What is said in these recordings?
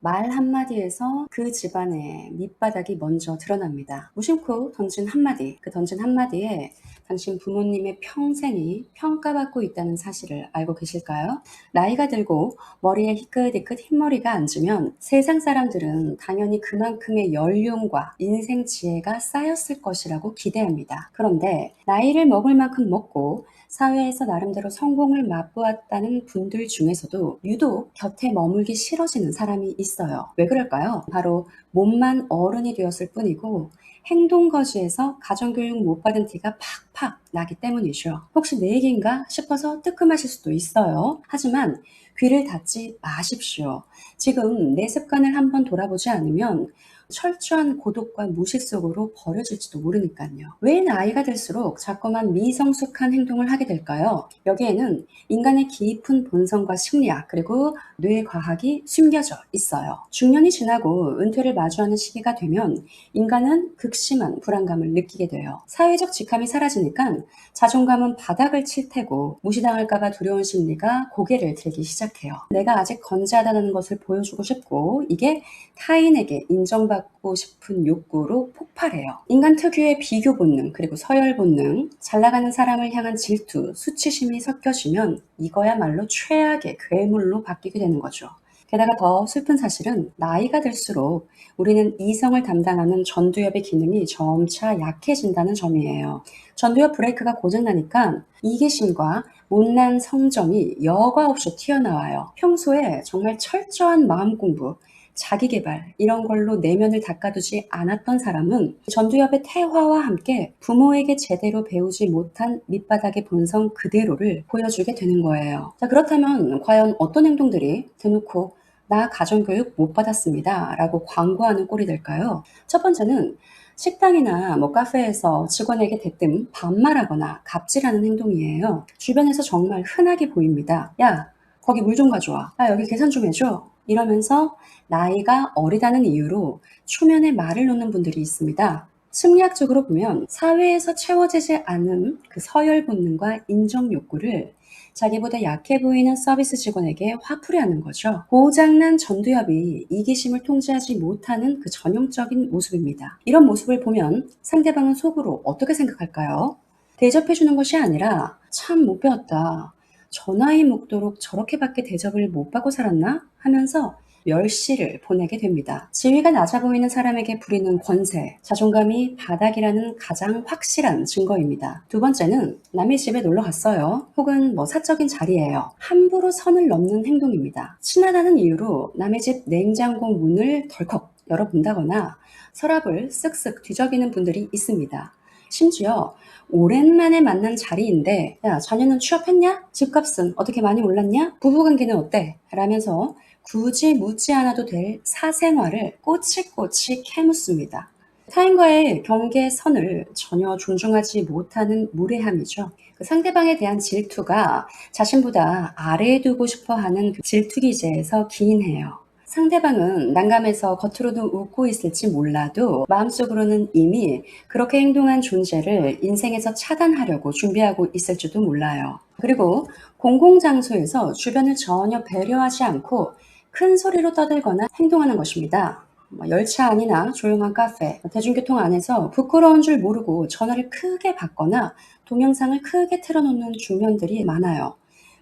말 한마디에서 그 집안의 밑바닥이 먼저 드러납니다. 무심코 던진 한마디, 그 던진 한마디에 당신 부모님의 평생이 평가받고 있다는 사실을 알고 계실까요? 나이가 들고 머리에 희끗희끗 흰머리가 앉으면 세상 사람들은 당연히 그만큼의 연륜과 인생 지혜가 쌓였을 것이라고 기대합니다. 그런데 나이를 먹을 만큼 먹고 사회에서 나름대로 성공을 맛보았다는 분들 중에서도 유독 곁에 머물기 싫어지는 사람이 있어요. 왜 그럴까요? 바로 몸만 어른이 되었을 뿐이고 행동거지에서 가정교육 못 받은 티가 팍팍 나기 때문이죠. 혹시 내 얘기인가 싶어서 뜨끔하실 수도 있어요. 하지만 귀를 닫지 마십시오. 지금 내 습관을 한번 돌아보지 않으면 철저한 고독과 무식 속으로 버려질지도 모르니까요. 왜 나이가 들수록 자꾸만 미성숙한 행동을 하게 될까요? 여기에는 인간의 깊은 본성과 심리학 그리고 뇌과학이 숨겨져 있어요. 중년이 지나고 은퇴를 마주하는 시기가 되면 인간은 극심한 불안감을 느끼게 돼요. 사회적 직함이 사라지니까 자존감은 바닥을 칠 테고 무시당할까봐 두려운 심리가 고개를 들기 시작해요. 내가 아직 건재하다는 것을 보여주고 싶고 이게 타인에게 인정받고 싶은 욕구로 폭발해요. 인간 특유의 비교 본능 그리고 서열 본능, 잘 나가는 사람을 향한 질투, 수치심이 섞여지면 이거야말로 최악의 괴물로 바뀌게 되는 거죠. 게다가 더 슬픈 사실은 나이가 들수록 우리는 이성을 담당하는 전두엽의 기능이 점차 약해진다는 점이에요. 전두엽 브레이크가 고장나니까 이기심과 못난 성정이 여과 없이 튀어나와요. 평소에 정말 철저한 마음 공부, 자기 개발 이런 걸로 내면을 닦아두지 않았던 사람은 전두엽의 퇴화와 함께 부모에게 제대로 배우지 못한 밑바닥의 본성 그대로를 보여주게 되는 거예요. 자, 그렇다면 과연 어떤 행동들이 대놓고 나 가정교육 못 받았습니다 라고 광고하는 꼴이 될까요? 첫 번째는 식당이나 카페에서 직원에게 대뜸 반말하거나 갑질하는 행동이에요. 주변에서 정말 흔하게 보입니다. 야, 거기 물 좀 가져와. 야, 여기 계산 좀 해줘. 이러면서 나이가 어리다는 이유로 초면에 말을 놓는 분들이 있습니다. 심리학적으로 보면 사회에서 채워지지 않은 그 서열 본능과 인정 욕구를 자기보다 약해 보이는 서비스 직원에게 화풀이하는 거죠. 고장난 전두엽이 이기심을 통제하지 못하는 그 전형적인 모습입니다. 이런 모습을 보면 상대방은 속으로 어떻게 생각할까요? 대접해주는 것이 아니라 참 못 배웠다. 저 나이 먹도록 저렇게밖에 대접을 못 받고 살았나? 하면서 멸시를 보내게 됩니다. 지위가 낮아 보이는 사람에게 부리는 권세, 자존감이 바닥이라는 가장 확실한 증거입니다. 두 번째는 남의 집에 놀러 갔어요. 혹은 사적인 자리예요. 함부로 선을 넘는 행동입니다. 친하다는 이유로 남의 집 냉장고 문을 덜컥 열어본다거나 서랍을 쓱쓱 뒤적이는 분들이 있습니다. 심지어 오랜만에 만난 자리인데 야, 자네는 취업했냐? 집값은 어떻게 많이 올랐냐? 부부관계는 어때? 라면서 굳이 묻지 않아도 될 사생활을 꼬치꼬치 캐묻습니다. 타인과의 경계의 선을 전혀 존중하지 못하는 무례함이죠. 그 상대방에 대한 질투가 자신보다 아래에 두고 싶어 하는 그 질투 기제에서 기인해요. 상대방은 난감해서 겉으로는 웃고 있을지 몰라도 마음속으로는 이미 그렇게 행동한 존재를 인생에서 차단하려고 준비하고 있을지도 몰라요. 그리고 공공장소에서 주변을 전혀 배려하지 않고 큰 소리로 떠들거나 행동하는 것입니다. 열차 안이나 조용한 카페, 대중교통 안에서 부끄러운 줄 모르고 전화를 크게 받거나 동영상을 크게 틀어놓는 중년들이 많아요.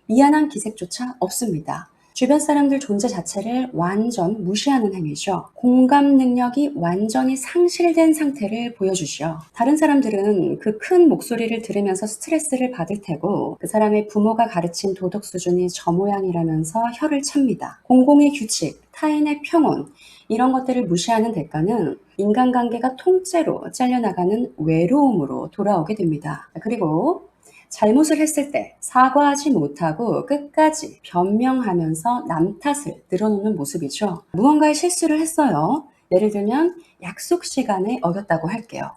미안한 기색조차 없습니다. 주변 사람들 존재 자체를 완전 무시하는 행위죠. 공감 능력이 완전히 상실된 상태를 보여주죠. 다른 사람들은 그 큰 목소리를 들으면서 스트레스를 받을 테고 그 사람의 부모가 가르친 도덕 수준이 저 모양이라면서 혀를 찹니다. 공공의 규칙, 타인의 평온 이런 것들을 무시하는 대가는 인간관계가 통째로 잘려나가는 외로움으로 돌아오게 됩니다. 그리고 잘못을 했을 때 사과하지 못하고 끝까지 변명하면서 남 탓을 늘어놓는 모습이죠. 무언가의 실수를 했어요. 예를 들면 약속 시간에 어겼다고 할게요.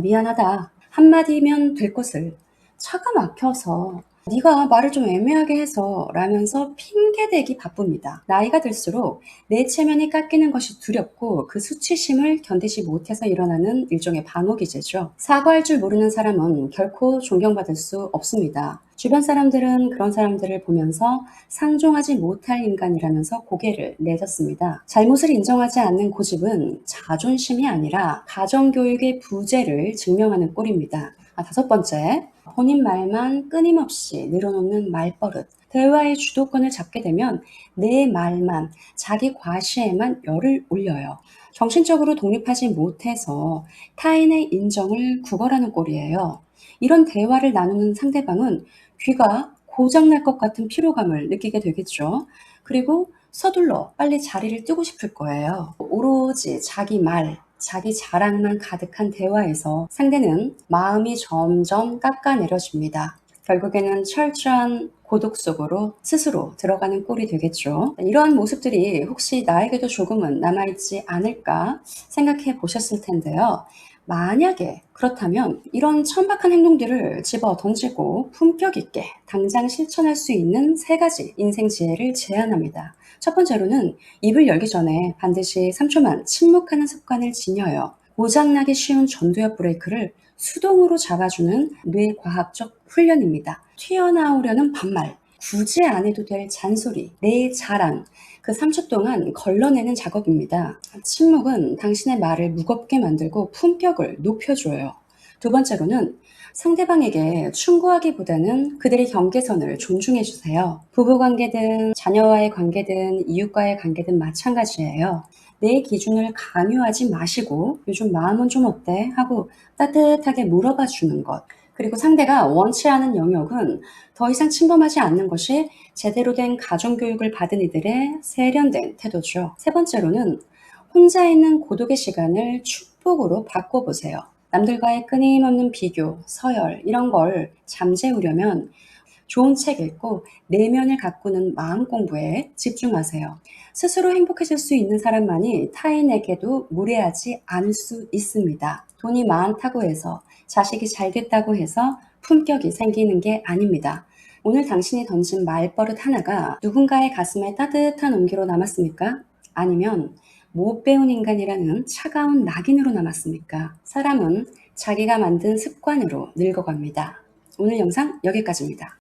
미안하다. 한마디면 될 것을 차가 막혀서 네가 말을 좀 애매하게 해서 라면서 핑계대기 바쁩니다. 나이가 들수록 내 체면이 깎이는 것이 두렵고 그 수치심을 견디지 못해서 일어나는 일종의 방어 기제죠. 사과할 줄 모르는 사람은 결코 존경받을 수 없습니다. 주변 사람들은 그런 사람들을 보면서 상종하지 못할 인간이라면서 고개를 내젓습니다. 잘못을 인정하지 않는 고집은 자존심이 아니라 가정교육의 부재를 증명하는 꼴입니다. 다섯 번째, 본인 말만 끊임없이 늘어놓는 말버릇. 대화의 주도권을 잡게 되면 내 말만, 자기 과시에만 열을 올려요. 정신적으로 독립하지 못해서 타인의 인정을 구걸하는 꼴이에요. 이런 대화를 나누는 상대방은 귀가 고장날 것 같은 피로감을 느끼게 되겠죠. 그리고 서둘러 빨리 자리를 뜨고 싶을 거예요. 오로지 자기 말, 자기 자랑만 가득한 대화에서 상대는 마음이 점점 깎아내려집니다. 결국에는 철저한 고독 속으로 스스로 들어가는 꼴이 되겠죠. 이러한 모습들이 혹시 나에게도 조금은 남아있지 않을까 생각해 보셨을 텐데요. 만약에 그렇다면 이런 천박한 행동들을 집어 던지고 품격 있게 당장 실천할 수 있는 세 가지 인생 지혜를 제안합니다. 첫 번째로는 입을 열기 전에 반드시 3초만 침묵하는 습관을 지녀요. 고장나기 쉬운 전두엽 브레이크를 수동으로 잡아주는 뇌과학적 훈련입니다. 튀어나오려는 반말, 굳이 안 해도 될 잔소리, 내 자랑, 그 3초 동안 걸러내는 작업입니다. 침묵은 당신의 말을 무겁게 만들고 품격을 높여줘요. 두 번째로는 상대방에게 충고하기보다는 그들의 경계선을 존중해 주세요. 부부관계든 자녀와의 관계든 이웃과의 관계든 마찬가지예요. 내 기준을 강요하지 마시고 요즘 마음은 좀 어때? 하고 따뜻하게 물어봐 주는 것. 그리고 상대가 원치 않은 영역은 더 이상 침범하지 않는 것이 제대로 된 가정교육을 받은 이들의 세련된 태도죠. 세 번째로는 혼자 있는 고독의 시간을 축복으로 바꿔보세요. 남들과의 끊임없는 비교, 서열 이런 걸 잠재우려면 좋은 책 읽고 내면을 가꾸는 마음 공부에 집중하세요. 스스로 행복해질 수 있는 사람만이 타인에게도 무례하지 않을 수 있습니다. 돈이 많다고 해서 자식이 잘 됐다고 해서 품격이 생기는 게 아닙니다. 오늘 당신이 던진 말버릇 하나가 누군가의 가슴에 따뜻한 온기로 남았습니까? 아니면 못 배운 인간이라는 차가운 낙인으로 남았습니까? 사람은 자기가 만든 습관으로 늙어갑니다. 오늘 영상 여기까지입니다.